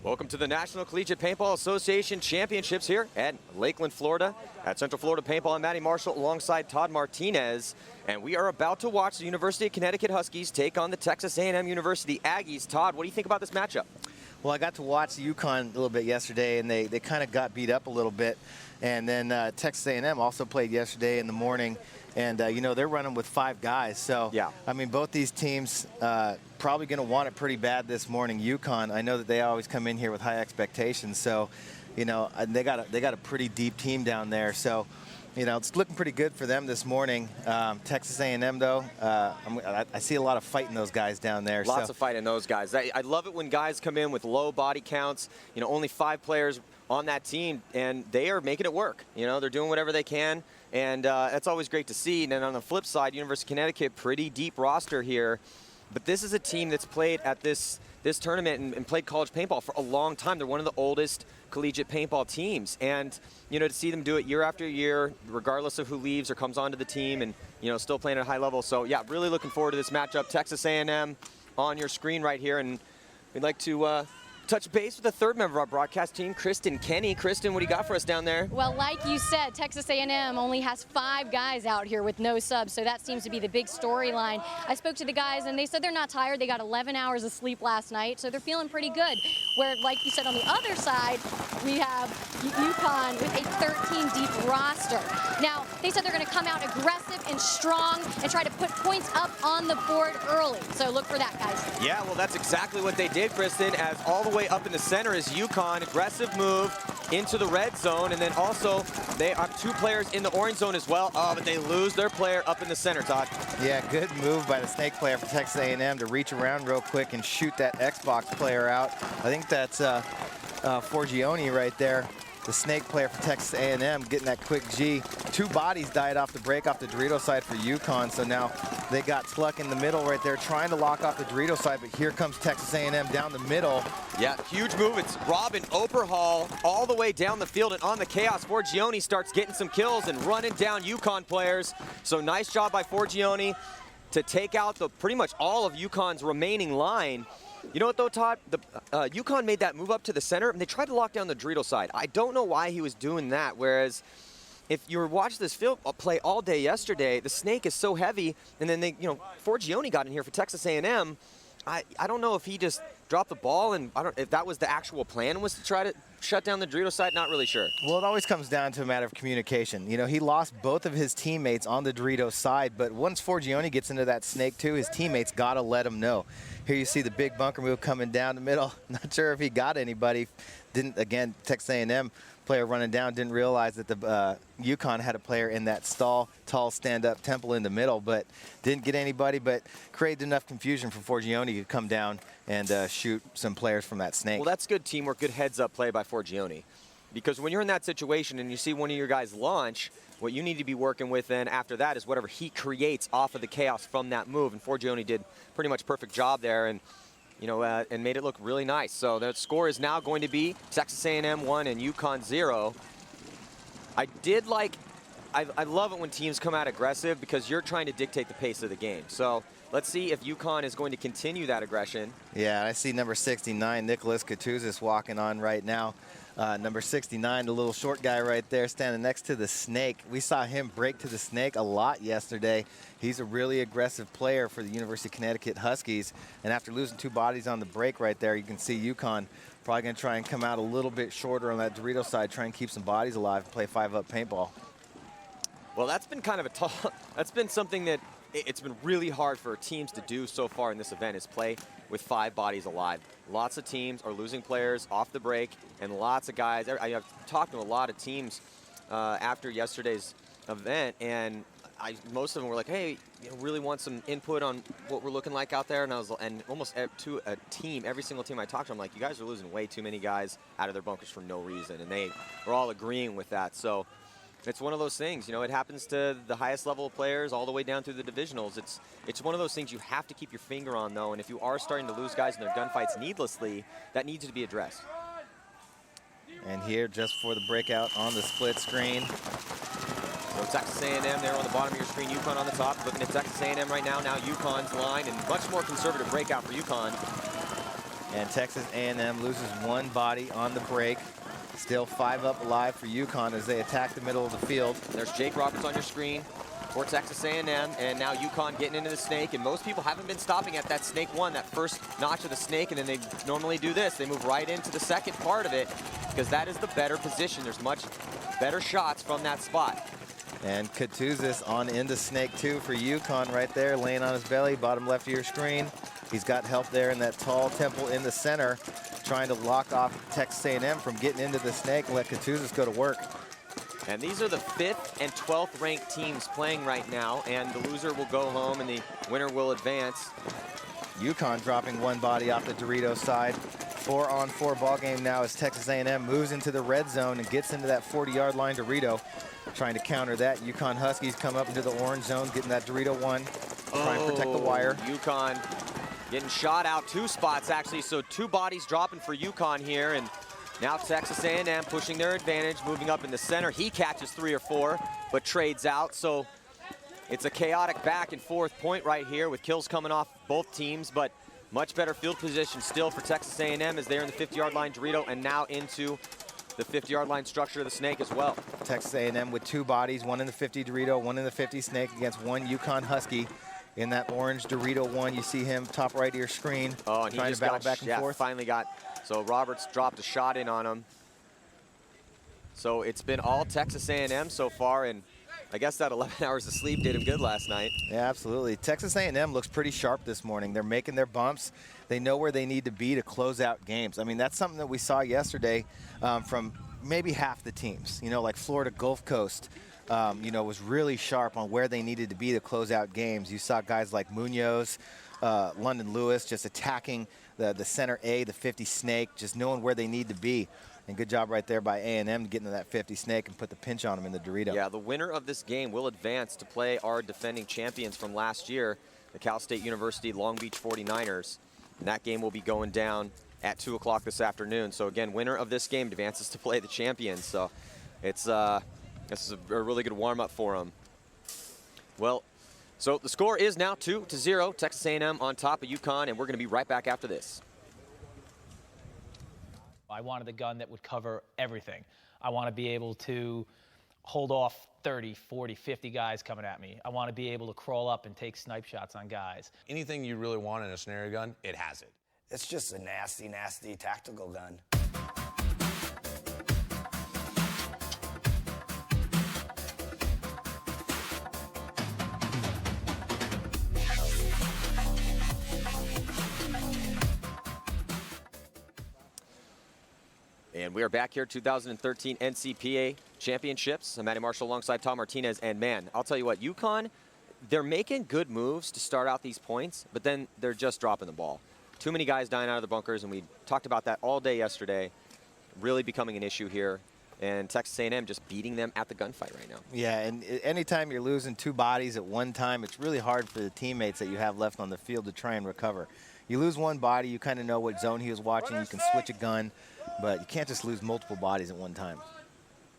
Welcome to the National Collegiate Paintball Association Championships here at Lakeland, Florida. At Central Florida Paintball, I'm Matty Marshall alongside Todd Martinez. And we are about to watch the University of Connecticut Huskies take on the Texas A&M University Aggies. Todd, what do you think about this matchup? Well, I got to watch the UCONN a little bit yesterday, and they kind of got beat up a little bit. And then Texas A&M also played yesterday in the morning. And, you know, they're running with 5 guys. So, yeah. I mean, both these teams probably going to want it pretty bad this morning. UCONN, I know that they always come in here with high expectations. So, you know, they got a pretty deep team down there. So, you know, it's looking pretty good for them this morning. Texas A&M, though, I see a lot of fight in those guys down there. Lots of fight in those guys. I love it when guys come in with low body counts. You know, only 5 players on that team, and they are making it work. You know, they're doing whatever they can, and that's always great to see. And then on the flip side, University of Connecticut, pretty deep roster here. But this is a team that's played at this tournament and played college paintball for a long time. They're one of the oldest collegiate paintball teams. And, you know, to see them do it year after year, regardless of who leaves or comes onto the team and, you know, still playing at a high level. So, yeah, really looking forward to this matchup. Texas A&M on your screen right here. And we'd like to touch base with the third member of our broadcast team, Kristen Kenny. Kristen, what do you got for us down there? Well, like you said, Texas A&M only has 5 guys out here with no subs, so that seems to be the big storyline. I spoke to the guys, and they said they're not tired. They got 11 hours of sleep last night, so they're feeling pretty good. Where, like you said, on the other side, we have UConn with a 13-deep roster. Now, they said they're going to come out aggressive and strong and try to put points up on the board early. So look for that, guys. Yeah, well, that's exactly what they did, Kristen, as all the way up in the center is UConn. Aggressive move into the red zone, and then also they have 2 players in the orange zone as well. Oh, but they lose their player up in the center, Todd. Yeah, good move by the snake player for Texas A&M to reach around real quick and shoot that Xbox player out. I think that's Forgione right there. The snake player for Texas A&M getting that quick G. 2 bodies died off the break off the Dorito side for UConn, so now they got Sluck in the middle right there trying to lock off the Dorito side, but here comes Texas A&M down the middle. Yeah, huge move. It's Robin Oberhall all the way down the field, and on the chaos, Forgione starts getting some kills and running down UConn players. So nice job by Forgione to take out pretty much all of UConn's remaining line. You know what, though, Todd? UConn made that move up to the center, and they tried to lock down the Dorito side. I don't know why he was doing that, whereas if you were watching this field play all day yesterday, the snake is so heavy, and then they, you know, Forgione got in here for Texas A&M. I don't know if he just dropped the ball, and I don't if that was the actual plan, was to try to shut down the Dorito side. Not really sure. Well, it always comes down to a matter of communication. You know, he lost both of his teammates on the Dorito side, but once Forgione gets into that snake too, his teammates got to let him know. Here you see the big bunker move coming down the middle. Not sure if he got anybody. Didn't, again, Texas A&M player running down, didn't realize that the UConn had a player in that stall, tall stand-up temple in the middle, but didn't get anybody, but created enough confusion for Forgione to come down and shoot some players from that snake. Well, that's good teamwork, good heads-up play by Forgione. Because when you're in that situation and you see one of your guys launch, what you need to be working with then after that is whatever he creates off of the chaos from that move. And Forgione did pretty much perfect job there, and you know, and made it look really nice. So the score is now going to be Texas A&M 1 and UConn 0. I love it when teams come out aggressive because you're trying to dictate the pace of the game. So let's see if UConn is going to continue that aggression. Yeah, I see number 69, Nicholas Katuzis, walking on right now. Number 69, the little short guy right there standing next to the snake. We saw him break to the snake a lot yesterday. He's a really aggressive player for the University of Connecticut Huskies. And after losing 2 bodies on the break right there, you can see UConn probably going to try and come out a little bit shorter on that Dorito side, try and keep some bodies alive and play 5-up paintball. Well, that's been kind of a tough, that's been something that it's been really hard for teams to do so far in this event, is play with 5 bodies alive. Lots of teams are losing players off the break, and lots of guys. I've talked to a lot of teams after yesterday's event, and most of them were like, "Hey, you know, really want some input on what we're looking like out there." And almost to a team, every single team I talked to, I'm like, "You guys are losing way too many guys out of their bunkers for no reason," and they were all agreeing with that. So it's one of those things, you know, it happens to the highest level of players all the way down through the divisionals. It's one of those things you have to keep your finger on, though, and if you are starting to lose guys in their gunfights needlessly, that needs to be addressed. And here, just for the breakout on the split screen. So Texas A&M there on the bottom of your screen, UConn on the top. Looking at Texas A&M right now, UConn's line, and much more conservative breakout for UConn. And Texas A&M loses one body on the break. Still 5 up alive for UConn as they attack the middle of the field. There's Jake Roberts on your screen for Texas A&M, and now UConn getting into the snake, and most people haven't been stopping at that snake one, that first notch of the snake, and then they normally do this. They move right into the second part of it because that is the better position. There's much better shots from that spot. And Katouzis on into snake 2 for UConn right there, laying on his belly, bottom left of your screen. He's got help there in that tall temple in the center, trying to lock off Texas A&M from getting into the snake and let Katouzis go to work. And these are the 5th and 12th ranked teams playing right now, and the loser will go home and the winner will advance. UConn dropping one body off the Doritos side. 4-on-4 ball game now as Texas A&M moves into the red zone and gets into that 40-yard line Dorito. Trying to counter that, UConn Huskies come up into the orange zone, getting that Dorito one. Trying to protect the wire. UConn getting shot out 2 spots actually, so 2 bodies dropping for UConn here, and now Texas A&M pushing their advantage, moving up in the center. He catches 3 or 4, but trades out, so it's a chaotic back and forth point right here with kills coming off both teams, but much better field position still for Texas A&M as they're in the 50-yard line Dorito and now into the 50-yard line structure of the snake as well. Texas A&M with 2 bodies, one in the 50 Dorito, one in the 50 snake against one UConn Husky. In that orange Dorito one, you see him top right of your screen. Oh, and he trying just to battle back and forth. Finally got, so Roberts dropped a shot in on him. So it's been all Texas A&M so far, and I guess that 11 hours of sleep did him good last night. Yeah, absolutely. Texas A&M looks pretty sharp this morning. They're making their bumps. They know where they need to be to close out games. I mean, that's something that we saw yesterday from maybe half the teams. You know, like Florida Gulf Coast, you know, was really sharp on where they needed to be to close out games. You saw guys like Munoz, London Lewis just attacking the center A, the 50 snake, just knowing where they need to be. And good job right there by A&M getting to that 50 snake and put the pinch on them in the Dorito. Yeah, the winner of this game will advance to play our defending champions from last year, the Cal State University Long Beach 49ers. And that game will be going down at 2 o'clock this afternoon. So again, winner of this game advances to play the champions. So it's this is a really good warm-up for them. Well, so the score is now 2-0. Texas A&M on top of UConn, and we're going to be right back after this. I wanted a gun that would cover everything. I want to be able to hold off 30, 40, 50 guys coming at me. I want to be able to crawl up and take snipe shots on guys. Anything you really want in a scenario gun, it has it. It's just a nasty, nasty tactical gun. And we are back here, 2013 NCPA Championships. I'm Matty Marshall alongside Tom Martinez. And man, I'll tell you what, UConn, they're making good moves to start out these points, but then they're just dropping the ball. Too many guys dying out of the bunkers, and we talked about that all day yesterday. Really becoming an issue here. And Texas A&M just beating them at the gunfight right now. Yeah, and anytime you're losing 2 bodies at one time, it's really hard for the teammates that you have left on the field to try and recover. You lose one body, you kind of know what zone he was watching, you can switch a gun, but you can't just lose multiple bodies at one time.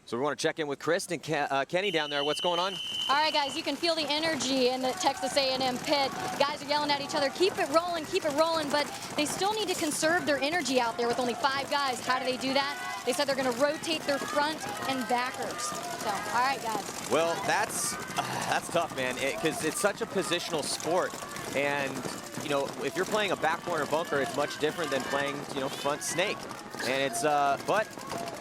So we want to check in with Chris and Kenny down there. What's going on? All right, guys, you can feel the energy in the Texas A&M pit. Guys are yelling at each other, keep it rolling, but they still need to conserve their energy out there with only 5 guys. How do they do that? They said they're going to rotate their front and backers. So, all right, guys. Well, that's tough, man, because it's such a positional sport. And, you know, if you're playing a back corner bunker, it's much different than playing, you know, front snake. And it's, but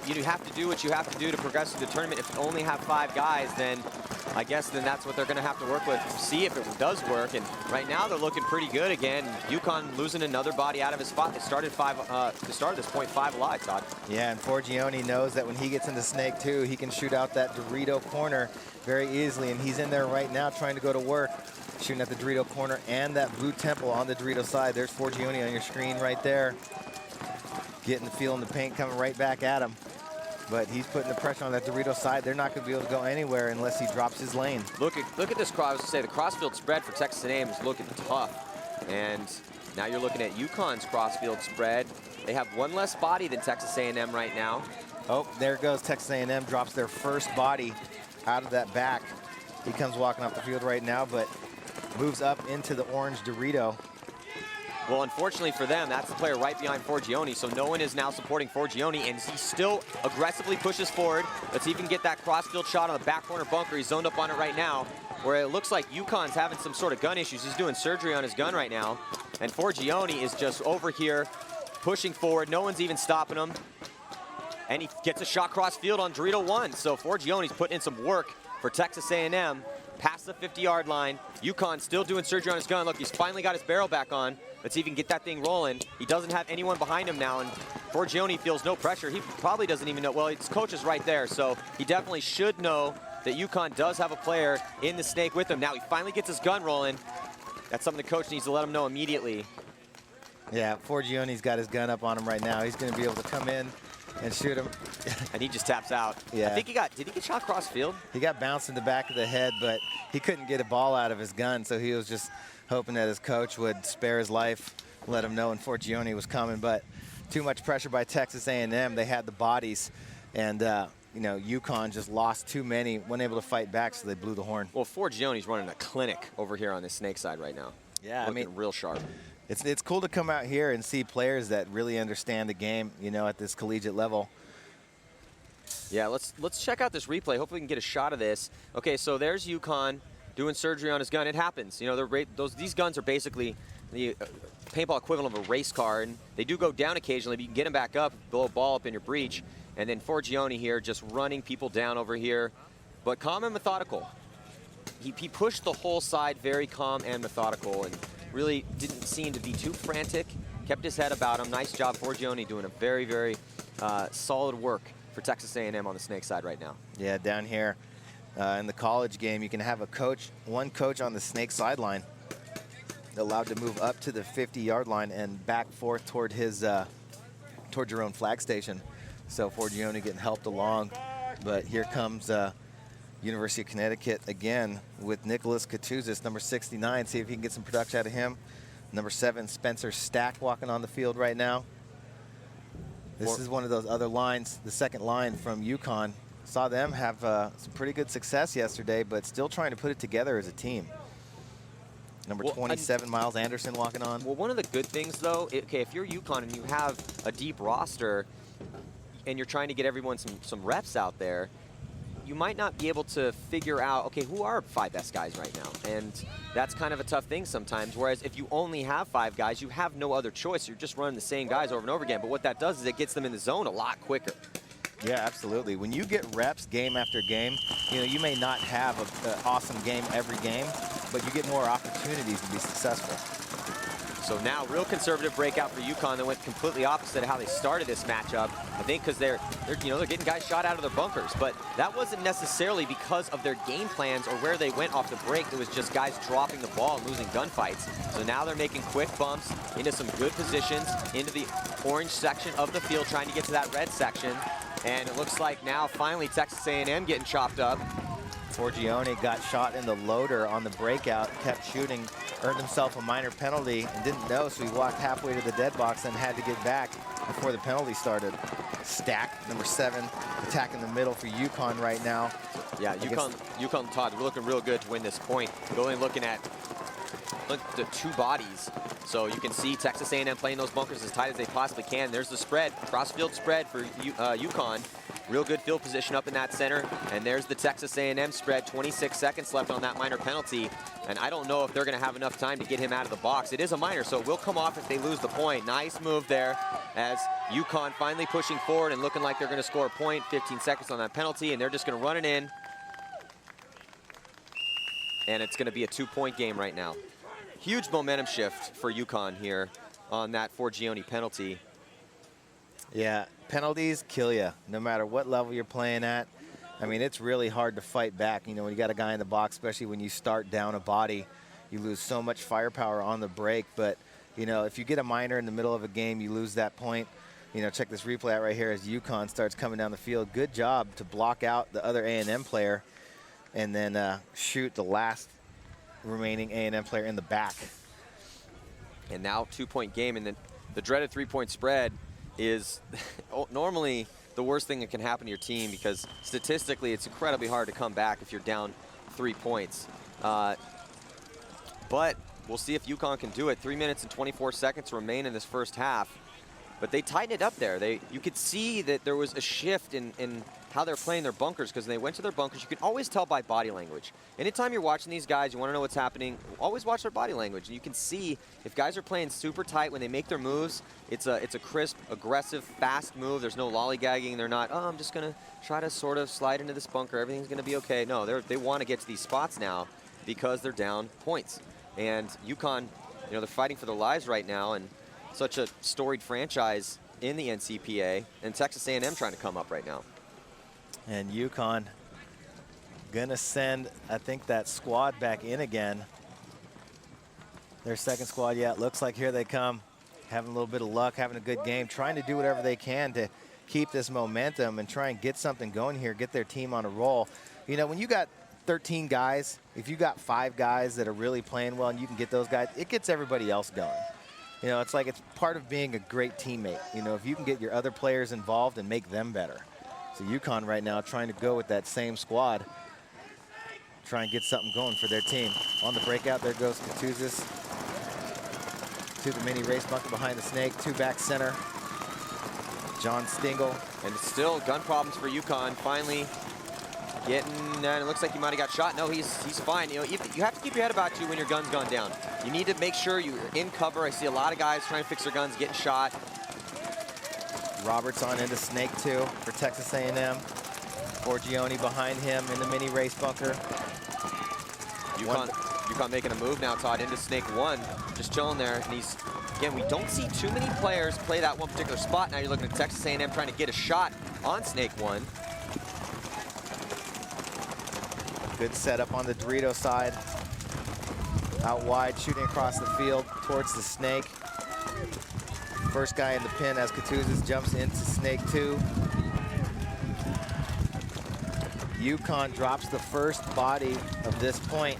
you have to do what you have to do to progress through the tournament. If you only have 5 guys, then I guess then that's what they're going to have to work with, see if it does work. And right now they're looking pretty good again. UConn losing another body out of his spot. They started to start this point 5 alive, Todd. Yeah, and Forgione knows that when he gets into snake 2, he can shoot out that Dorito corner very easily, and he's in there right now trying to go to work, shooting at the Dorito corner and that blue temple on the Dorito side. There's Forgione on your screen right there. Getting the feel in the paint coming right back at him. But he's putting the pressure on that Dorito side. They're not going to be able to go anywhere unless he drops his lane. Look at this cross. I was going to say the crossfield spread for Texas A&M is looking tough. And now you're looking at UConn's crossfield spread. They have 1 less body than Texas A&M right now. Oh, there goes Texas A&M, drops their first body out of that back. He comes walking off the field right now, but moves up into the orange Dorito. Well, unfortunately for them, that's the player right behind Forgione, so no one is now supporting Forgione, and he still aggressively pushes forward. Let's even get that cross-field shot on the back corner bunker. He's zoned up on it right now, where it looks like UConn's having some sort of gun issues. He's doing surgery on his gun right now, and Forgione is just over here pushing forward. No one's even stopping him, and he gets a shot cross-field on Dorito 1, so Forgione's putting in some work for Texas A&M. Past the 50-yard line. UConn still doing surgery on his gun. Look, he's finally got his barrel back on. Let's even get that thing rolling. He doesn't have anyone behind him now, and Forgione feels no pressure. He probably doesn't even know. Well, his coach is right there, so he definitely should know that UConn does have a player in the snake with him. Now he finally gets his gun rolling. That's something the coach needs to let him know immediately. Yeah, Forgione's got his gun up on him right now. He's going to be able to come in and shoot him. And he just taps out. Yeah. I think did he get shot cross field? He got bounced in the back of the head, but he couldn't get a ball out of his gun, so he was just hoping that his coach would spare his life, let him know when Forgione was coming. But too much pressure by Texas A&M. They had the bodies, and you know, UConn just lost too many, wasn't able to fight back, so they blew the horn. Well, Forgione's running a clinic over here on the snake side right now. Yeah, looking I mean, real sharp. It's cool to come out here and see players that really understand the game, you know, at this collegiate level. Yeah, let's check out this replay. Hopefully we can get a shot of this. Okay, so there's UConn doing surgery on his gun. It happens. You know, these guns are basically the paintball equivalent of a race car, and they do go down occasionally, but you can get them back up, blow a ball up in your breech. And then Forgione here just running people down over here, but calm and methodical. He pushed the whole side very calm and methodical, and really didn't seem to be too frantic. Kept his head about him. Nice job, Forgione, doing a very, very solid work for Texas A&M on the snake side right now. Yeah, down here in the college game, you can have one coach on the snake sideline, allowed to move up to the 50-yard line and back forth toward toward your own flag station. So Forgione getting helped along, but here comes University of Connecticut again with Nicholas Katuzis, number 69. See if he can get some production out of him. Number 7, Spencer Stack, walking on the field right now. This is one of those other lines, the second line from UConn. Saw them have some pretty good success yesterday, but still trying to put it together as a team. Number 27, Miles Anderson, walking on. Well, one of the good things, though, okay, if you're UConn and you have a deep roster and you're trying to get everyone some reps out there, you might not be able to figure out, okay, who are 5 best guys right now? And that's kind of a tough thing sometimes, whereas if you only have 5 guys, you have no other choice. You're just running the same guys over and over again. But what that does is it gets them in the zone a lot quicker. Yeah, absolutely. When you get reps game after game, you know, you may not have an awesome game every game, but you get more opportunities to be successful. So now, real conservative breakout for UConn that went completely opposite of how they started this matchup. I think because they're getting guys shot out of their bunkers, but that wasn't necessarily because of their game plans or where they went off the break. It was just guys dropping the ball and losing gunfights. So now they're making quick bumps into some good positions into the orange section of the field, trying to get to that red section. And it looks like now finally Texas A&M getting chopped up. Forgione got shot in the loader on the breakout, kept shooting, earned himself a minor penalty and didn't know, so he walked halfway to the dead box and had to get back before the penalty started. Stack, number 7, attacking the middle for UConn right now. Yeah, UConn, Todd, we're looking real good to win this point. Going looking at the 2 bodies. So you can see Texas A&M playing those bunkers as tight as they possibly can. There's the spread, cross-field spread for UConn. Real good field position up in that center. And there's the Texas A&M spread, 26 seconds left on that minor penalty. And I don't know if they're going to have enough time to get him out of the box. It is a minor, so it will come off if they lose the point. Nice move there as UConn finally pushing forward and looking like they're going to score a point. 15 seconds on that penalty, and they're just going to run it in. And it's going to be a 2-point game right now. Huge momentum shift for UConn here on that Forgione penalty. Yeah, penalties kill you, no matter what level you're playing at. I mean, it's really hard to fight back. You know, when you got a guy in the box, especially when you start down a body, you lose so much firepower on the break. But, you know, if you get a minor in the middle of a game, you lose that point. You know, check this replay out right here as UConn starts coming down the field. Good job to block out the other A&M player and then shoot the last remaining A&M player in the back. And now 2-point game, and then the dreaded 3-point spread is normally the worst thing that can happen to your team, because statistically it's incredibly hard to come back if you're down 3 points. But we'll see if UConn can do it. 3 minutes and 24 seconds remain in this first half. But they tightened it up there. You could see that there was a shift in how they're playing their bunkers, because they went to their bunkers. You can always tell by body language. Anytime you're watching these guys, you want to know what's happening, always watch their body language. And you can see if guys are playing super tight when they make their moves, it's a crisp, aggressive, fast move. There's no lollygagging. They're not, oh, I'm just going to try to sort of slide into this bunker. Everything's going to be okay. No, they want to get to these spots now because they're down points. And UConn, they're fighting for their lives right now, and such a storied franchise in the NCPA, and Texas A&M trying to come up right now. And UConn gonna send, I think, that squad back in again. Their second squad, yeah, it looks like here they come. Having a little bit of luck, having a good game, trying to do whatever they can to keep this momentum and try and get something going here, get their team on a roll. When you got 13 guys, if you got 5 guys that are really playing well and you can get those guys, it gets everybody else going. It's like it's part of being a great teammate. If you can get your other players involved and make them better. So UConn right now trying to go with that same squad, try and get something going for their team. On the breakout, there goes Catuzis to the mini race bunker behind the snake, 2 back center. John Stingle. And still gun problems for UConn. Finally getting, and it looks like he might have got shot. No, he's fine. You have to keep your head about you when your gun's gone down. You need to make sure you're in cover. I see a lot of guys trying to fix their guns, getting shot. Roberts on into Snake 2 for Texas A&M. Forgione behind him in the mini race bunker. UConn making a move now, Todd, into Snake 1, just chilling there. And he's, again, we don't see too many players play that one particular spot. Now you're looking at Texas A&M trying to get a shot on Snake 1. Good setup on the Dorito side. Out wide, shooting across the field towards the Snake. First guy in the pin as Catuzis jumps into Snake 2. UConn drops the first body of this point.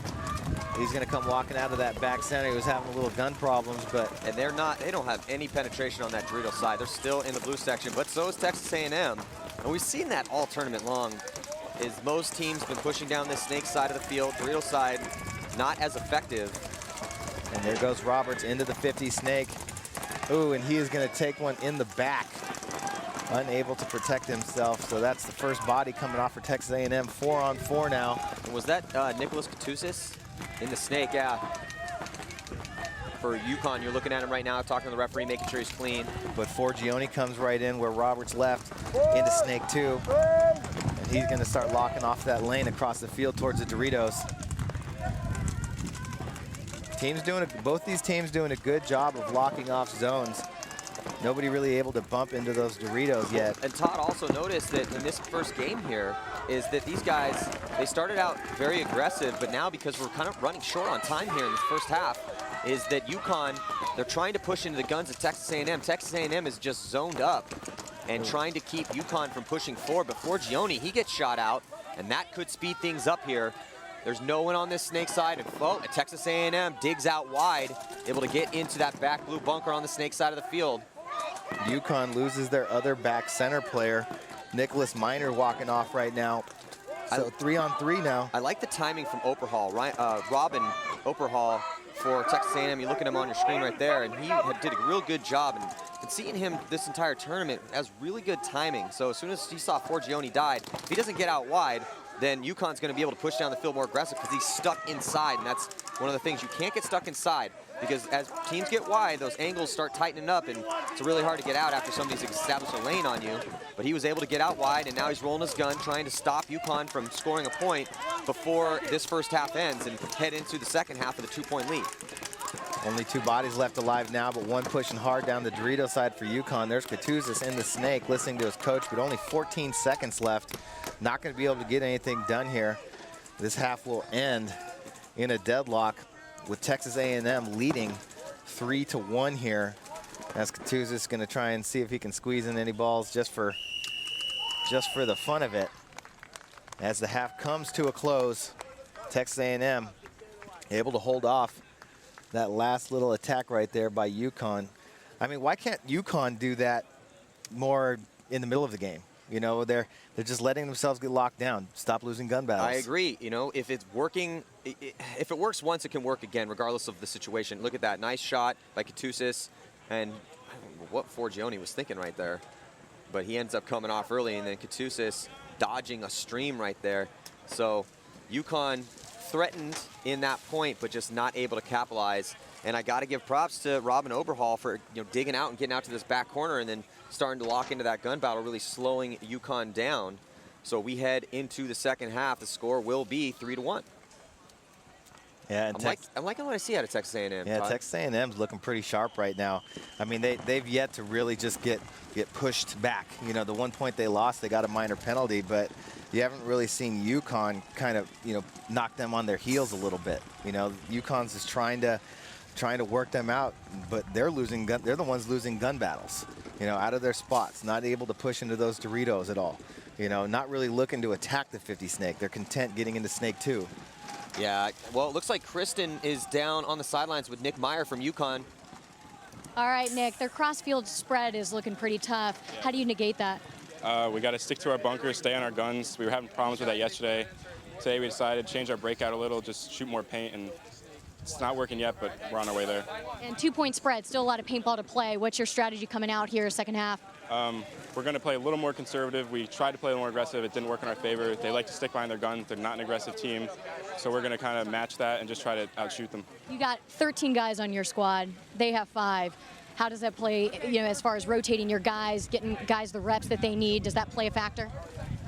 He's going to come walking out of that back center. He was having a little gun problems, but... And they don't have any penetration on that Dorito side. They're still in the blue section, but so is Texas A&M. And we've seen that all tournament long, is most teams been pushing down this Snake side of the field. Dorito side, not as effective. And there goes Roberts into the 50 Snake. Ooh, and he is going to take one in the back. Unable to protect himself, so that's the first body coming off for Texas A&M. 4-on-4 now. And was that Nicholas Catuzis in the Snake? Yeah. For UConn, you're looking at him right now, talking to the referee, making sure he's clean. But Forgione comes right in where Roberts left into Snake 2. And he's going to start locking off that lane across the field towards the Doritos. Both these teams doing a good job of locking off zones. Nobody really able to bump into those Doritos yet. And Todd also noticed that in this first game here is that these guys, they started out very aggressive, but now because we're kind of running short on time here in this first half, is that UConn, they're trying to push into the guns of Texas A&M. Texas A&M is just zoned up and trying to keep UConn from pushing forward. But Forgione, he gets shot out, and that could speed things up here. There's no one on this Snake side, and Texas A&M digs out wide, able to get into that back blue bunker on the Snake side of the field. UConn loses their other back center player, Nicholas Minor, walking off right now. So 3-on-3 now. I like the timing from Operhall, right? Robin Operhall for Texas A&M. You look at him on your screen right there, and he did a real good job. And seeing him this entire tournament has really good timing. So as soon as he saw Forgione died, if he doesn't get out wide, then UConn's going to be able to push down the field more aggressive because he's stuck inside, and that's one of the things. You can't get stuck inside because as teams get wide, those angles start tightening up, and it's really hard to get out after somebody's established a lane on you. But he was able to get out wide, and now he's rolling his gun, trying to stop UConn from scoring a point before this first half ends and head into the second half of the 2-point lead. Only 2 bodies left alive now, but one pushing hard down the Dorito side for UConn. There's Catuzis in the Snake, listening to his coach, but only 14 seconds left. Not going to be able to get anything done here. This half will end in a deadlock with Texas A&M leading 3-1 here. As Catuzis going to try and see if he can squeeze in any balls just for the fun of it. As the half comes to a close, Texas A&M able to hold off that last little attack right there by UConn. I mean, why can't UConn do that more in the middle of the game? You know, they're just letting themselves get locked down. Stop losing gun battles. I agree. You know, if it's working, if it works once, it can work again, regardless of the situation. Look at that. Nice shot by Katusis. And I don't know what Forgione was thinking right there. But he ends up coming off early, and then Katusis dodging a stream right there. So UConn threatened in that point, but just not able to capitalize. And I got to give props to Robin Oberhall for digging out and getting out to this back corner and then starting to lock into that gun battle, really slowing UConn down. So we head into the second half. The score will be 3-1. Yeah, and I'm liking what I see out of Texas A&M. Yeah, Todd. Texas A&M's looking pretty sharp right now. I mean, they've yet to really just get pushed back. You know, the 1 point they lost, they got a minor penalty, but you haven't really seen UConn kind of, knock them on their heels a little bit. You know, UConn's is trying to work them out, but they're the ones losing gun battles. You know, out of their spots, not able to push into those Doritos at all. You know, not really looking to attack the 50 snake. They're content getting into snake 2. Yeah, well, it looks like Kristen is down on the sidelines with Nick Meyer from UConn. All right, Nick, their cross-field spread is looking pretty tough. How do you negate that? We got to stick to our bunkers, stay on our guns. We were having problems with that yesterday. Today we decided to change our breakout a little, just shoot more paint, and it's not working yet, but we're on our way there. And 2-point spread, still a lot of paintball to play. What's your strategy coming out here second half? We're going to play a little more conservative. We tried to play a little more aggressive. It didn't work in our favor. They like to stick behind their guns. They're not an aggressive team. So we're going to kind of match that and just try to outshoot them. You got 13 guys on your squad. They have 5. How does that play, as far as rotating your guys, getting guys the reps that they need? Does that play a factor?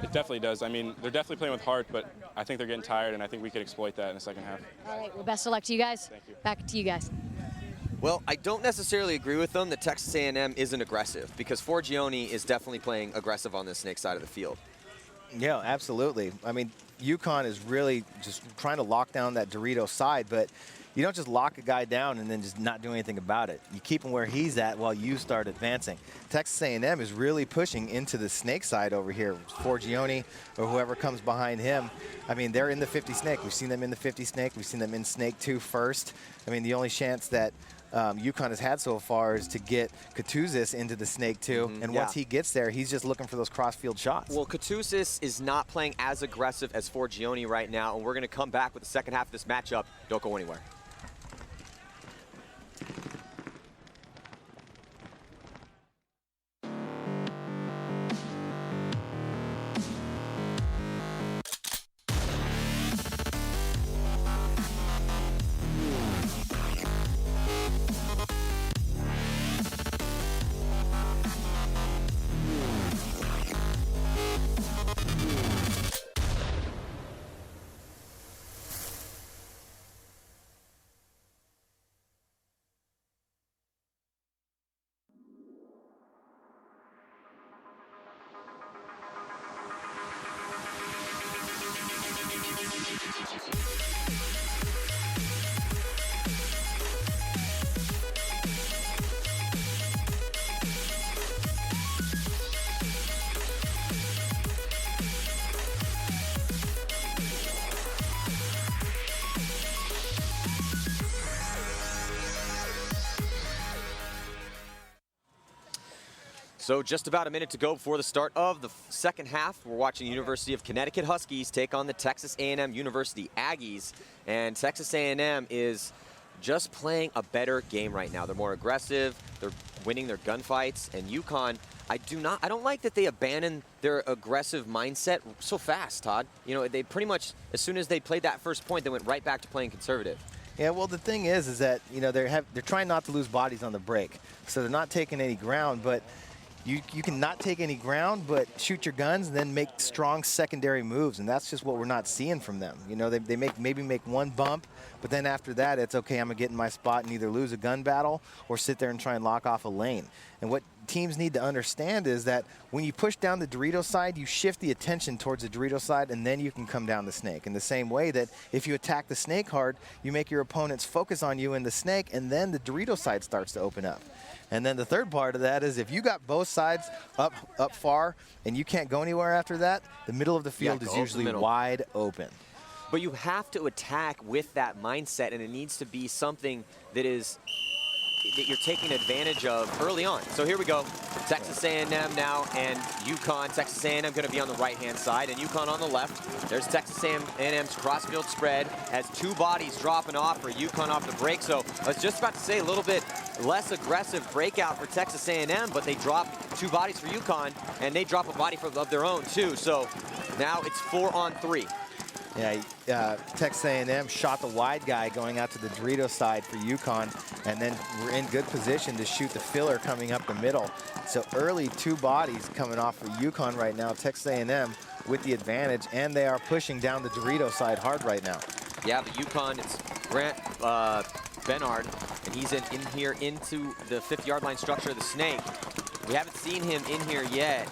It definitely does. I mean, they're definitely playing with heart, but I think they're getting tired, and I think we could exploit that in the second half. All right, well, best of luck to you guys. Thank you. Back to you guys. Well, I don't necessarily agree with them that Texas A&M isn't aggressive, because Forgione is definitely playing aggressive on the snake side of the field. Yeah, absolutely. I mean, UConn is really just trying to lock down that Dorito side, but you don't just lock a guy down and then just not do anything about it. You keep him where he's at while you start advancing. Texas A&M is really pushing into the snake side over here. Forgione or whoever comes behind him. I mean, they're in the 50 snake. We've seen them in the 50 snake. We've seen them in snake 2 first. I mean, the only chance that UConn has had so far is to get Katusis into the snake 2, and once he gets there, he's just looking for those cross-field shots. Well, Katusis is not playing as aggressive as Forgione right now, and we're going to come back with the second half of this matchup. Don't go anywhere. So just about a minute to go before the start of the second half. We're watching University of Connecticut Huskies take on the Texas A&M University Aggies. And Texas A&M is just playing a better game right now. They're more aggressive. They're winning their gunfights. And UConn, I don't like that they abandon their aggressive mindset so fast, Todd. You know, they pretty much, as soon as they played that first point, they went right back to playing conservative. Yeah, well, the thing is that, they're trying not to lose bodies on the break. So they're not taking any ground, but you can not take any ground, but shoot your guns and then make strong secondary moves, and that's just what we're not seeing from them. You know, they maybe make one bump, but then after that, it's okay, I'm going to get in my spot and either lose a gun battle or sit there and try and lock off a lane. And what teams need to understand is that when you push down the Dorito side, you shift the attention towards the Dorito side, and then you can come down the snake. In the same way that if you attack the snake hard, you make your opponents focus on you in the snake, and then the Dorito side starts to open up. And then the third part of that is if you got both sides up far and you can't go anywhere after that, the middle of the field is usually wide open. But you have to attack with that mindset, and it needs to be something that is that you're taking advantage of early on. So here we go. Texas A&M now and UConn. Texas A&M going to be on the right-hand side and UConn on the left. There's Texas A&M's cross-field spread. Has 2 bodies dropping off for UConn off the break. So I was just about to say a little bit less aggressive breakout for Texas A&M, but they drop 2 bodies for UConn, and they drop a body of their own too. So now it's 4-on-3. Yeah, Texas A&M shot the wide guy going out to the Dorito side for UConn, and then we're in good position to shoot the filler coming up the middle. So early 2 bodies coming off for UConn right now. Texas A&M with the advantage, and they are pushing down the Dorito side hard right now. Yeah, the UConn, it's Grant Bernard, and he's in here into the 50-yard line structure of the snake. We haven't seen him in here yet.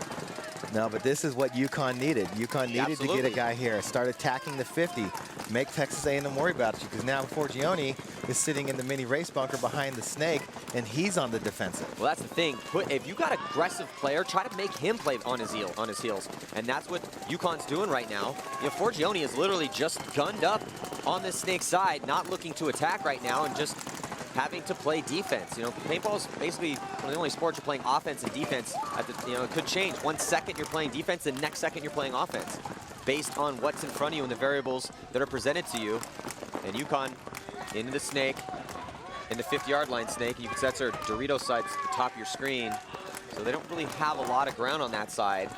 No, but this is what UConn needed. UConn needed Absolutely. to get a guy here. Start attacking the 50. Make Texas A&M worry about you, because now Forgione is sitting in the mini race bunker behind the snake, and he's on the defensive. Well, that's the thing. If you got an aggressive player, try to make him play on his heels. And that's what UConn's doing right now. You know, Forgione is literally just gunned up on the snake side, not looking to attack right now, and just having to play defense. You know, paintball is basically one of the only sports you're playing offense and defense. It could change. 1 second you're playing defense, the next second you're playing offense, based on what's in front of you and the variables that are presented to you. And UConn into the snake, in the 50-yard line snake. You can see that's their Dorito side, the top of your screen. So they don't really have a lot of ground on that side.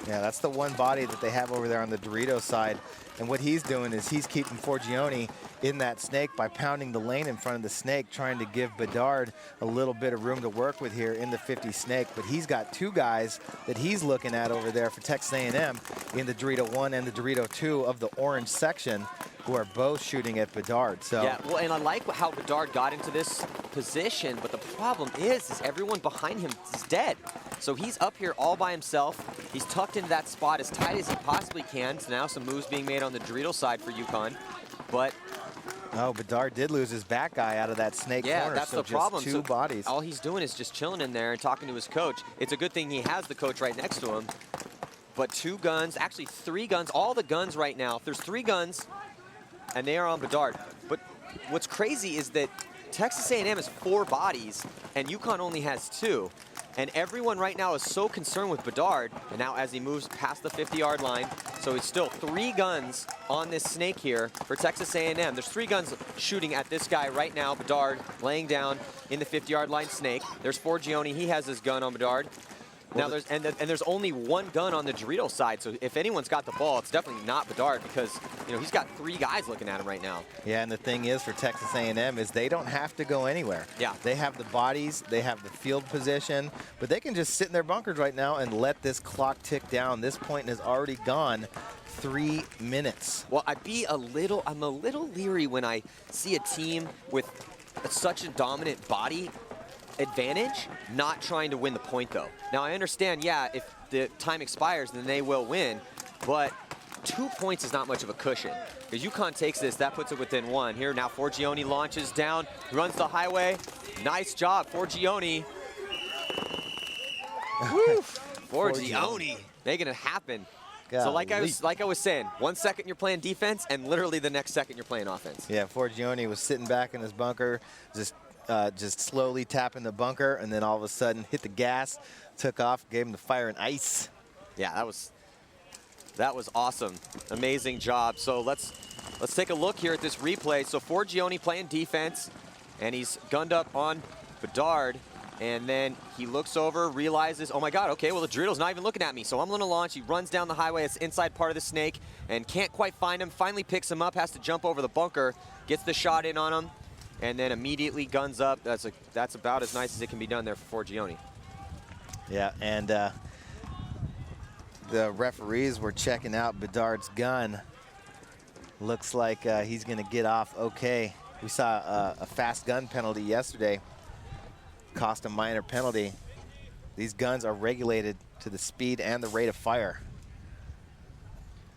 Yeah, that's the one body that they have over there on the Dorito side. And what he's doing is he's keeping Forgione in that snake by pounding the lane in front of the snake, trying to give Bedard a little bit of room to work with here in the 50 snake. But he's got 2 guys that he's looking at over there for Texas A&M in the Dorito 1 and the Dorito 2 of the orange section, who are both shooting at Bedard. So yeah, well, and I like how Bedard got into this position, but the problem is everyone behind him is dead. So he's up here all by himself. He's tucked into that spot as tight as he possibly can. So now some moves being made on the Dorito side for UConn. But oh, Bedard did lose his back guy out of that snake corner. Yeah, that's so the problem. Just 2 bodies. All he's doing is just chilling in there and talking to his coach. It's a good thing he has the coach right next to him. But 2 guns, actually 3 guns, all the guns right now. If there's 3 guns, and they are on Bedard. But what's crazy is that Texas A&M has 4 bodies, and UConn only has 2. And everyone right now is so concerned with Bedard, and now as he moves past the 50-yard line, so it's still 3 guns on this snake here for Texas A&M. There's 3 guns shooting at this guy right now, Bedard, laying down in the 50-yard line snake. There's Forgione, he has his gun on Bedard. Now there's only 1 gun on the Dorito side, so if anyone's got the ball, it's definitely not Bedard, because he's got 3 guys looking at him right now. Yeah, and the thing is for Texas A&M is they don't have to go anywhere. Yeah. They have the bodies, they have the field position, but they can just sit in their bunkers right now and let this clock tick down. This point has already gone 3 minutes. Well, I'm a little leery when I see a team with such a dominant body advantage not trying to win the point, though. Now, I understand, yeah, if the time expires, then they will win, but 2 points is not much of a cushion. Because UConn takes this, that puts it within 1. Here now Forgione launches down, runs the highway. Nice job, Forgione. Woo! Forgione making it happen. Golly. So like I was saying, 1 second you're playing defense, and literally the next second you're playing offense. Yeah, Forgione was sitting back in his bunker, just slowly tapping the bunker, and then all of a sudden hit the gas, took off, gave him the fire and ice. Yeah, that was awesome. Amazing job. So let's take a look here at this replay. So Forgione playing defense, and he's gunned up on Bedard, and then he looks over, realizes, oh my God, okay, well the Dorito's not even looking at me, so I'm gonna launch. He runs down the highway, it's inside part of the snake, and can't quite find him, finally picks him up, has to jump over the bunker, gets the shot in on him, and then immediately guns up. That's about as nice as it can be done there for Forgione. Yeah, and the referees were checking out Bedard's gun. Looks like he's going to get off okay. We saw a fast gun penalty yesterday. Cost a minor penalty. These guns are regulated to the speed and the rate of fire.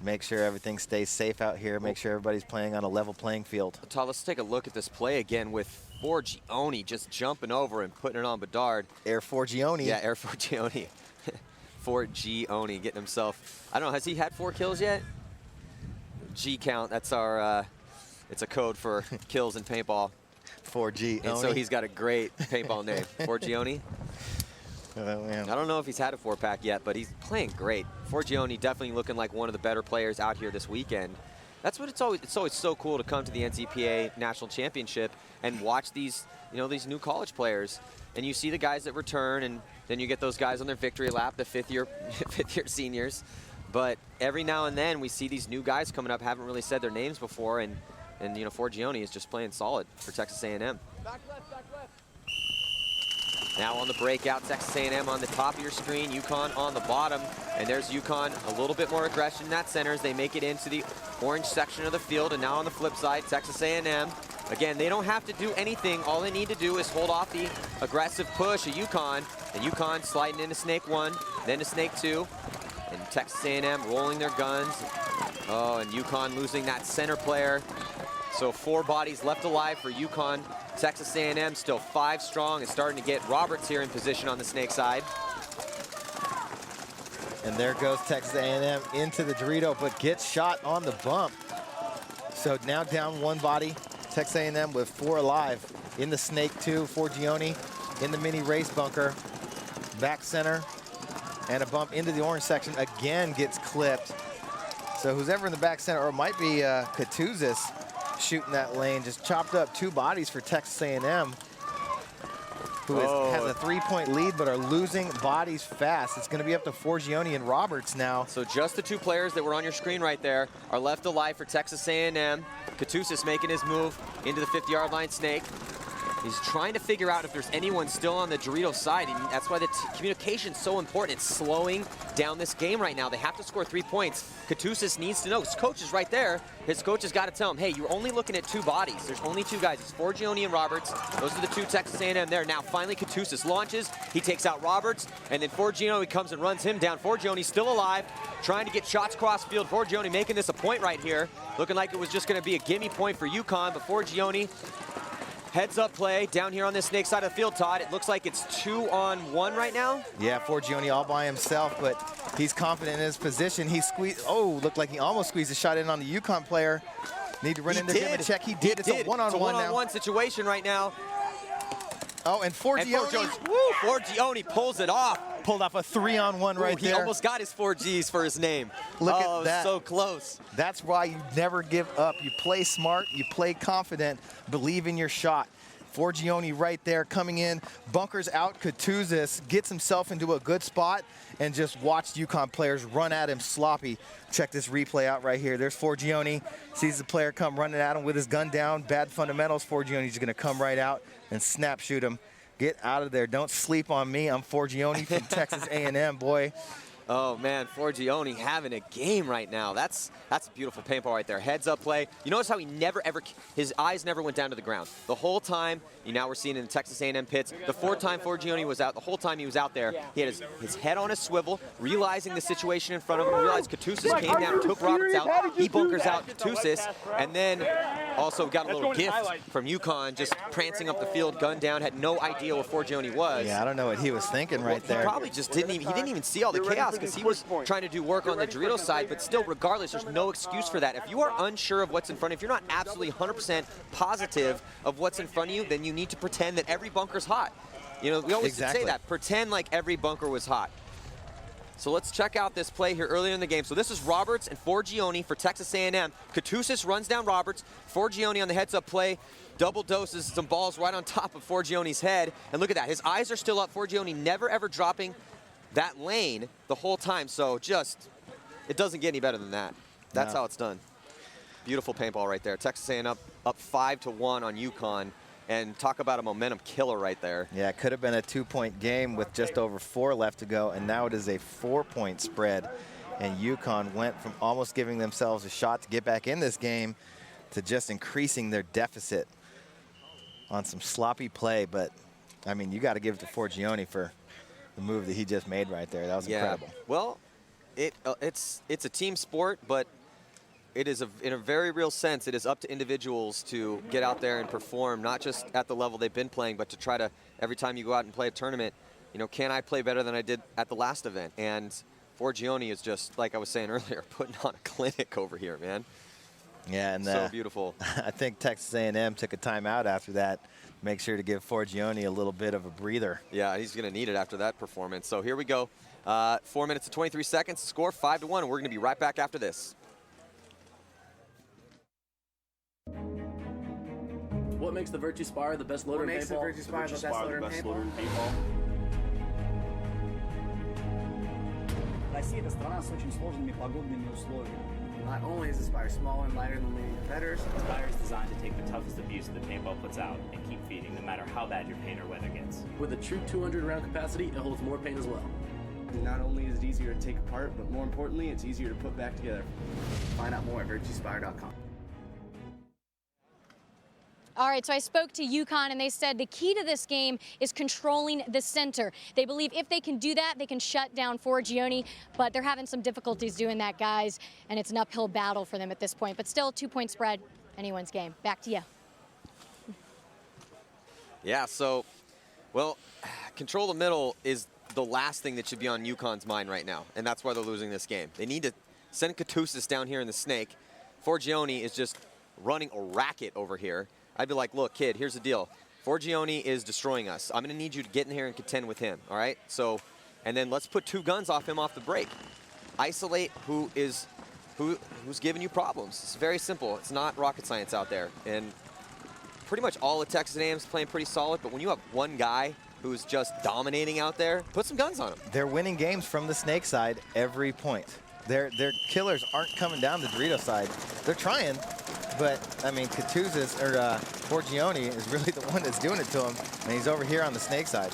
Make sure everything stays safe out here. Make sure everybody's playing on a level playing field. Todd, let's take a look at this play again with Forgione just jumping over and putting it on Bedard. Air Forgione. Yeah, Air Forgione. Forgione getting himself, I don't know, has he had 4 kills yet? G count, that's our, it's a code for kills in paintball. 4G. And so he's got a great paintball name, Forgione. Oh, man. I don't know if he's had a 4-pack yet, but he's playing great. Forgione definitely looking like one of the better players out here this weekend. That's what it's always so cool to come to the NCPA National Championship and watch these, these new college players. And you see the guys that return, and then you get those guys on their victory lap, the fifth year seniors. But every now and then we see these new guys coming up, haven't really said their names before, and Forgione is just playing solid for Texas A&M. Back left, back left. Now on the breakout, Texas A&M on the top of your screen, UConn on the bottom. And there's UConn, a little bit more aggression in that center as they make it into the orange section of the field. And now on the flip side, Texas A&M. Again, they don't have to do anything. All they need to do is hold off the aggressive push of UConn. And UConn sliding into snake 1, then to snake 2. And Texas A&M rolling their guns. Oh, and UConn losing that center player. So 4 bodies left alive for UConn. Texas A&M still 5 strong and starting to get Roberts here in position on the snake side. And there goes Texas A&M into the Dorito, but gets shot on the bump. So now down 1 body. Texas A&M with 4 alive in the snake 2. Forgione in the mini race bunker. Back center. And a bump into the orange section again gets clipped. So who's ever in the back center, or it might be Catuzis shooting that lane, just chopped up 2 bodies for Texas A&M, who has a 3-point lead but are losing bodies fast. It's going to be up to Forgione and Roberts now. So just the 2 players that were on your screen right there are left alive for Texas A&M. Catuzis making his move into the 50-yard line snake. He's trying to figure out if there's anyone still on the Dorito side, and that's why the communication's so important. It's slowing down this game right now. They have to score 3 points. Catuzis needs to know. His coach is right there. His coach has got to tell him, hey, you're only looking at 2 bodies. There's only 2 guys. It's Forgione and Roberts. Those are the 2 Texas A&M there. Now finally Catuzis launches. He takes out Roberts, and then Forgione comes and runs him down. Forgione's still alive, trying to get shots cross field. Forgione making this a point right here. Looking like it was just going to be a gimme point for UConn, but Forgione heads up play down here on this snake side of the field, Todd. It looks like it's 2-on-1 right now. Yeah, Forgione all by himself, but he's confident in his position. He squeezed, looked like he almost squeezed a shot in on the UConn player. Need to run in to give him a check. He did. It's a one-on-one now. It's a one-on-one situation right now. Oh, and Forgione. Forgione pulls it off. Pulled off a 3-on-1 right there. He almost got his 4 Gs for his name. Look at that. So close. That's why you never give up. You play smart, you play confident, believe in your shot. Forgione right there coming in, bunkers out. Catuzis gets himself into a good spot and just watched UConn players run at him sloppy. Check this replay out right here. There's Forgione, sees the player come running at him with his gun down. Bad fundamentals. Forgione's going to come right out and snap shoot him. Get out of there. Don't sleep on me. I'm Forgione from Texas A&M, boy. Oh, man, Forgione having a game right now. That's a beautiful paintball right there. Heads up play. You notice how he never, ever, his eyes never went down to the ground. The whole time, now we're seeing in the Texas A&M pits, the 4th time Forgione was out, the whole time he was out there, he had his head on a swivel, realizing the situation in front of him, realized Catuzis came down, took Roberts out, he bunkers out Catuzis, and then also got a little gift from UConn, just prancing up the field, gun down, had no idea where Forgione was. Yeah, I don't know what he was thinking right there. He probably just didn't even see all the chaos because he was trying to do work on the Dorito side, but still, regardless, there's no excuse for that. If you are unsure of what's in front, if you're not absolutely 100% positive of what's in front of you, then you need to pretend that every bunker's hot. We always say that. Pretend like every bunker was hot. So let's check out this play here earlier in the game. So this is Roberts and Forgione for Texas A&M. Catuzis runs down Roberts. Forgione on the heads-up play. Double doses some balls right on top of Forgione's head. And look at that. His eyes are still up. Forgione never, ever dropping that lane the whole time. So it doesn't get any better than that. That's how it's done. Beautiful paintball right there. Texas A&M up 5-1 on UConn. And talk about a momentum killer right there. Yeah, it could have been a 2-point game with just over 4 left to go, and now it is a 4-point spread. And UConn went from almost giving themselves a shot to get back in this game to just increasing their deficit on some sloppy play. But, I mean, you got to give it to Forgione for the move that he just made right there. That was incredible. Well, it's a team sport, but it is, in a very real sense, it is up to individuals to get out there and perform, not just at the level they've been playing, but to try to, every time you go out and play a tournament, can I play better than I did at the last event? And Forgione is just, like I was saying earlier, putting on a clinic over here, man. Yeah, and So beautiful. I think Texas A&M took a timeout after that. Make sure to give Forgione a little bit of a breather. Yeah, he's going to need it after that performance. So here we go. 4 minutes and 23 seconds. Score 5-1. We're going to be right back after this. What makes the Virtue Spire the best loader in paintball? What makes the Virtue Spire the best loader in paintball? Россия – это страна с очень сложными погодными условиями. Not only is the Spire smaller and lighter than leading competitors, the Spire is designed to take the toughest abuse that paintball puts out and keep feeding, no matter how bad your paint or weather gets. With a true 200 round capacity, it holds more paint as well. Not only is it easier to take apart, but more importantly, it's easier to put back together. Find out more at virtuespire.com. All right, so I spoke to UCONN, and they said the key to this game is controlling the center. They believe if they can do that, they can shut down Forgione, but they're having some difficulties doing that, guys, and it's an uphill battle for them at this point. But still, 2-point spread, anyone's game. Back to you. Yeah, so, well, control the middle is the last thing that should be on UConn's mind right now, and that's why they're losing this game. They need to send Katusis down here in the snake. Forgione is just running a racket over here. I'd be like, look, kid, here's the deal. Forgione is destroying us. I'm going to need you to get in here and contend with him, all right? So, and then let's put 2 guns off him off the break. Isolate who's giving you problems. It's very simple. It's not rocket science out there. And pretty much all of Texas A&M is playing pretty solid, but when you have one guy who's just dominating out there, put some guns on him. They're winning games from the snake side every point. Their killers aren't coming down the Dorito side. They're trying. But, I mean, Katusis, or Forgione is really the one that's doing it to him, and he's over here on the snake side.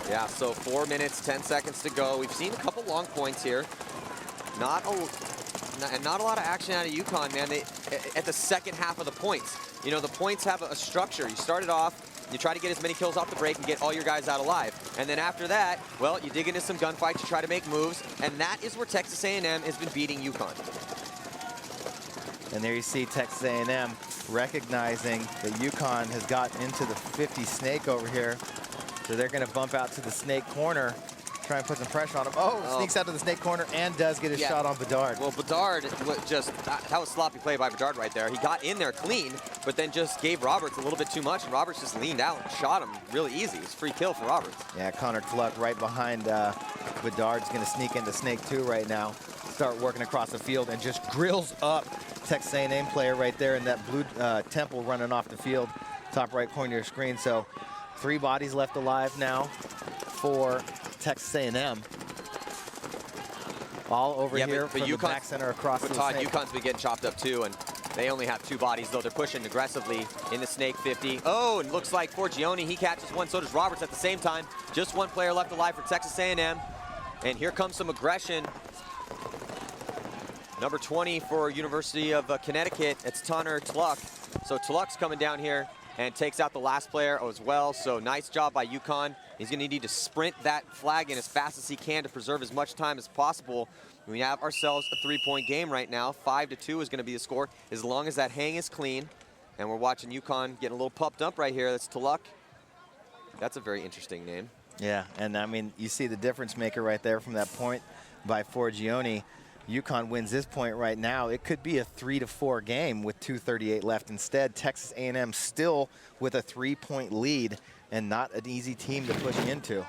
Yeah, so 4 minutes, 10 seconds to go. We've seen a couple long points here. Not a lot of action out of UConn, man. At the second half of the points. You know, the points have a structure. You start it off, you try to get as many kills off the break and get all your guys out alive. And then after that, well, you dig into some gunfights, you try to make moves, and that is where Texas A&M has been beating UConn. And there you see Texas A&M recognizing that UConn has gotten into the 50 snake over here. So they're going to bump out to the snake corner, try and put some pressure on him. Oh, sneaks out to the snake corner and does get a shot on Bedard. Well, Bedard that was sloppy play by Bedard right there. He got in there clean, but then just gave Roberts a little bit too much, and Roberts just leaned out and shot him really easy. It's a free kill for Roberts. Yeah, Connor Tluck right behind Bedard's going to sneak into snake 2 right now. Start working across the field and just grills up Texas A&M player right there in that blue temple running off the field, top right corner of your screen. So 3 bodies left alive now for Texas A&M. All over here from the back center across the Todd, snake. UConn's been getting chopped up too, and they only have 2 bodies, though they're pushing aggressively in the snake 50. Oh, and looks like Forgione, he catches one, so does Roberts at the same time. Just 1 player left alive for Texas A&M. And here comes some aggression. Number 20 for University of Connecticut, it's Connor Tluck. So Tluck's coming down here and takes out the last player as well. So nice job by UConn. He's going to need to sprint that flag in as fast as he can to preserve as much time as possible. We have ourselves a 3-point game right now. 5-2 is going to be the score as long as that hang is clean. And we're watching UConn getting a little pumped up right here. That's Tluck. That's a very interesting name. Yeah, and I mean, you see the difference maker right there from that point by Forgione. UConn wins this point right now. It could be a 3-4 game with 2:38 left. Instead, Texas A&M still with a 3-point lead and not an easy team to push into.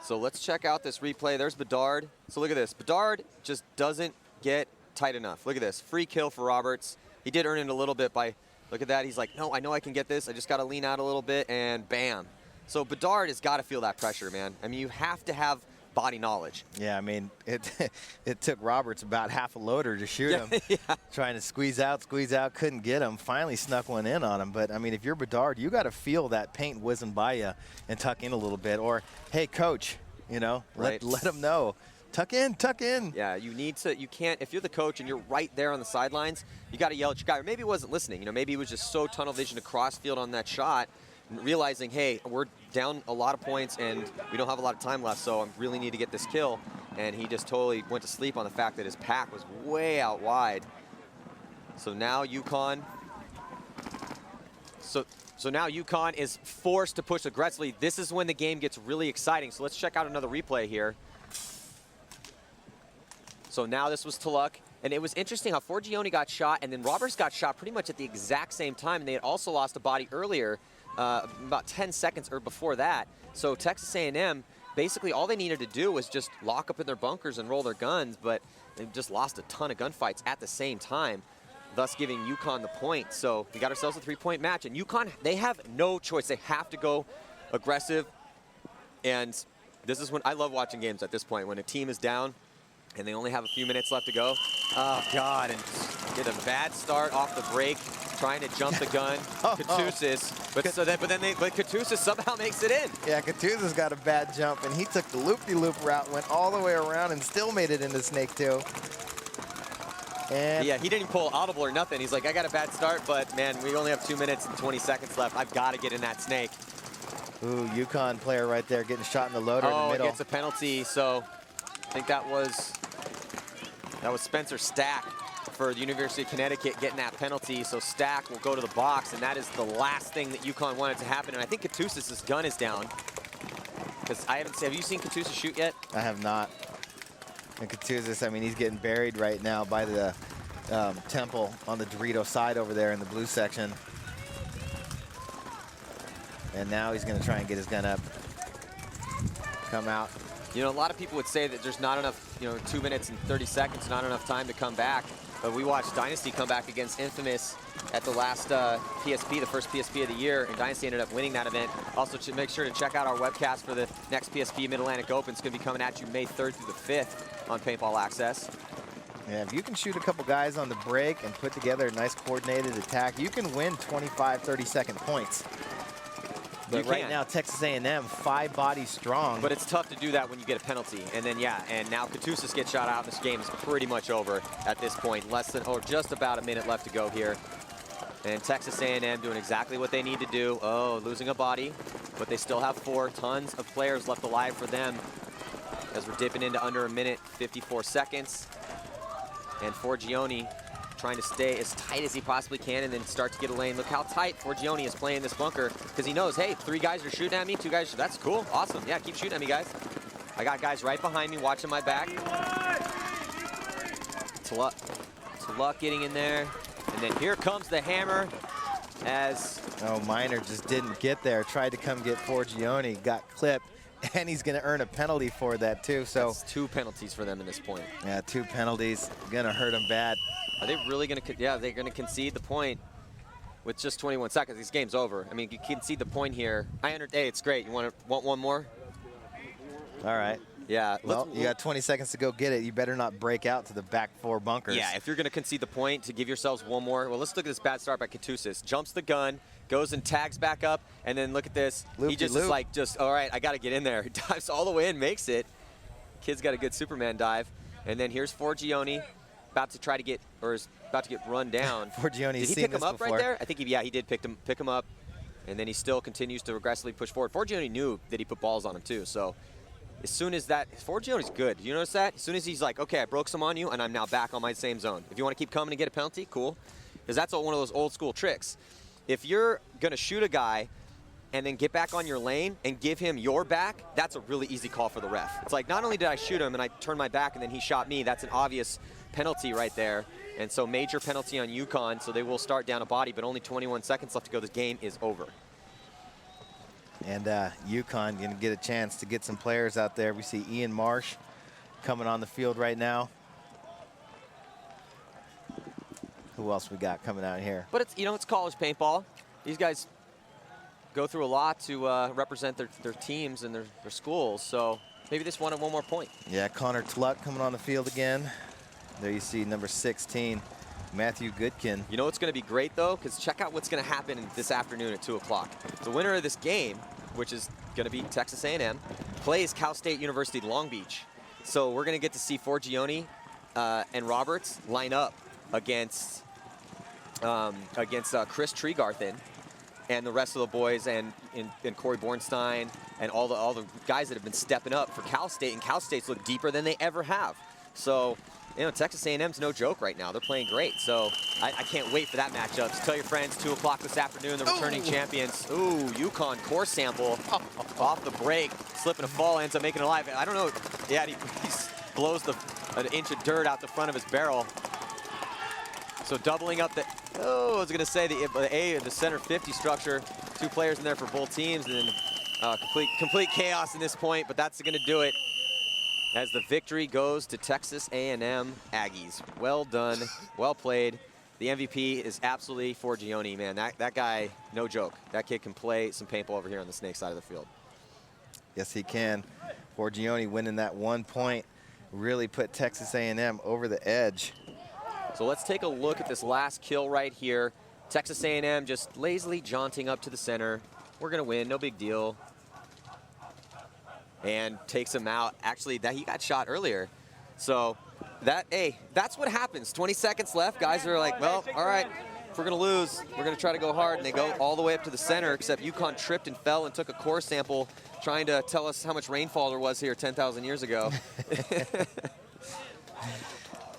So let's check out this replay. There's Bedard. So look at this. Bedard just doesn't get tight enough. Look at this. Free kill for Roberts. He did earn it a little bit by, look at that. He's like, no, I know I can get this. I just got to lean out a little bit, and bam. So Bedard has got to feel that pressure, man. I mean, you have to have body knowledge. Yeah, I mean, it took Roberts about half a loader to shoot him. Yeah. Trying to squeeze out, couldn't get him. Finally snuck one in on him. But, I mean, if you're Bedard, you got to feel that paint whizzing by you and tuck in a little bit. Or, hey, coach, you know, let him know. Tuck in, tuck in. Yeah, you need to, you can't, if you're the coach and you're right there on the sidelines, you got to yell at your guy. Or maybe he wasn't listening. You know, maybe he was just so tunnel vision across field on that shot, realizing, hey, we're down a lot of points and we don't have a lot of time left, so I really need to get this kill. And he just totally went to sleep on the fact that his pack was way out wide. So now UConn, so now UConn is forced to push aggressively. This is when the game gets really exciting. So let's check out another replay here. So now this was Tluck. And it was interesting how Forgione got shot, and then Roberts got shot pretty much at the exact same time. And they had also lost a body earlier, about 10 seconds or before that. So Texas A&M, basically all they needed to do was just lock up in their bunkers and roll their guns, but they just lost a ton of gunfights at the same time, thus giving UConn the point. So we got ourselves a 3-point match. And UConn, they have no choice. They have to go aggressive. And this is when I love watching games at this point, when a team is down and they only have a few minutes left to go. Oh, God, and get a bad start off the break, trying to jump the gun. Katusis, but Katusis somehow makes it in. Yeah, Katusis got a bad jump, and he took the loop-de-loop route, went all the way around, and still made it into Snake 2. And yeah, he didn't pull audible or nothing. He's like, I got a bad start, but man, we only have 2 minutes and 20 seconds left. I've got to get in that Snake. Ooh, UConn player right there getting shot in the loader in the middle. Oh, gets a penalty, so I think that was Spencer Stack for the University of Connecticut getting that penalty. So Stack will go to the box, and that is the last thing that UConn wanted to happen. And I think Katusis' gun is down. Because I haven't seen, have you seen Katusis shoot yet? I have not. And Katusis, I mean, he's getting buried right now by the temple on the Dorito side over there in the blue section. And now he's going to try and get his gun up. Come out. You know, a lot of people would say that there's not enough, 2 minutes and 30 seconds, not enough time to come back. But we watched Dynasty come back against Infamous at the last PSP, the first PSP of the year, and Dynasty ended up winning that event. Also, to make sure to check out our webcast for the next PSP Mid-Atlantic Open. It's going to be coming at you May 3rd through the 5th on Paintball Access. Yeah, if you can shoot a couple guys on the break and put together a nice coordinated attack, you can win 25, 30-second points. But right now, Texas A&M, 5 bodies strong. But it's tough to do that when you get a penalty. And then, yeah, and now Katusis gets shot out. This game is pretty much over at this point. Less than, or just about a minute left to go here. And Texas A&M doing exactly what they need to do. Oh, losing a body, but they still have 4. Tons of players left alive for them as we're dipping into under a minute, 54 seconds. And Forgione trying to stay as tight as he possibly can and then start to get a lane. Look how tight Forgione is playing this bunker, because he knows, hey, 3 guys are shooting at me, 2 guys, that's cool, awesome. Yeah, keep shooting at me, guys. I got guys right behind me watching my back. Tuluk getting in there. And then here comes the hammer as... Oh, Miner just didn't get there. Tried to come get Forgione, got clipped, and he's going to earn a penalty for that, too. So that's 2 penalties for them at this point. Yeah, 2 penalties. Going to hurt him bad. Are they really going to, yeah, they're going to concede the point with just 21 seconds. This game's over. I mean, you concede the point here. Hey, it's great. You want one more? All right. Yeah. Well, you got 20 seconds to go get it. You better not break out to the back 4 bunkers. Yeah, if you're going to concede the point to give yourselves one more. Well, let's look at this bad start by Katusis. Jumps the gun, goes and tags back up, and then look at this. He just is like, all right, I got to get in there. He dives all the way in, makes it. Kid's got a good Superman dive. And then here's Forgione. About to try to get, or is about to get run down. Forgione's did he pick him up right there? I think he did pick him up, and then he still continues to aggressively push forward. Forgione knew that he put balls on him too, so as soon as that, Forgione's good. You notice that? As soon as he's like, okay, I broke some on you, and I'm now back on my same zone. If you want to keep coming and get a penalty, cool, because that's one of those old school tricks. If you're gonna shoot a guy and then get back on your lane and give him your back, that's a really easy call for the ref. It's like, not only did I shoot him and I turned my back and then he shot me, that's an obvious penalty right there. And so major penalty on UConn, so they will start down a body, but only 21 seconds left to go. This game is over. And UConn going to get a chance to get some players out there. We see Ian Marsh coming on the field right now. Who else we got coming out here? But it's, it's college paintball. These guys go through a lot to represent their teams and their schools, so maybe they just wanted one more point. Yeah, Connor Tluck coming on the field again. There you see number 16, Matthew Goodkin. You know what's going to be great, though? Because check out what's going to happen this afternoon at 2 o'clock. The winner of this game, which is going to be Texas A&M, plays Cal State University Long Beach. So we're going to get to see Forgione and Roberts line up against Chris Tregarthen and the rest of the boys, and Corey Bornstein, and all the guys that have been stepping up for Cal State. And Cal State's look deeper than they ever have. So, Texas A&M's no joke right now. They're playing great. So I can't wait for that matchup. So tell your friends, 2 o'clock this afternoon, the returning champions. Ooh, UConn core sample off the break, slipping a fall, ends up making it alive. I don't know. Yeah, he blows an inch of dirt out the front of his barrel. So doubling up the, I was going to say the center 50 structure. 2 players in there for both teams, and then complete chaos in this point, but that's going to do it as the victory goes to Texas A&M Aggies. Well done, well played. The MVP is absolutely Forgione, man. That guy, no joke. That kid can play some paintball over here on the Snake side of the field. Yes, he can. Forgione winning that 1 point really put Texas A&M over the edge. So let's take a look at this last kill right here. Texas A&M just lazily jaunting up to the center. We're going to win, no big deal. And takes him out. Actually, he got shot earlier. So that's what happens. 20 seconds left. Guys are like, well, all right, if we're going to lose, we're going to try to go hard. And they go all the way up to the center, except UCONN tripped and fell and took a core sample trying to tell us how much rainfall there was here 10,000 years ago.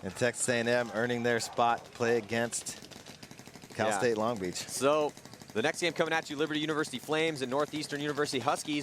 And Texas A&M earning their spot to play against Cal State Long Beach. So the next game coming at you, Liberty University Flames and Northeastern University Huskies.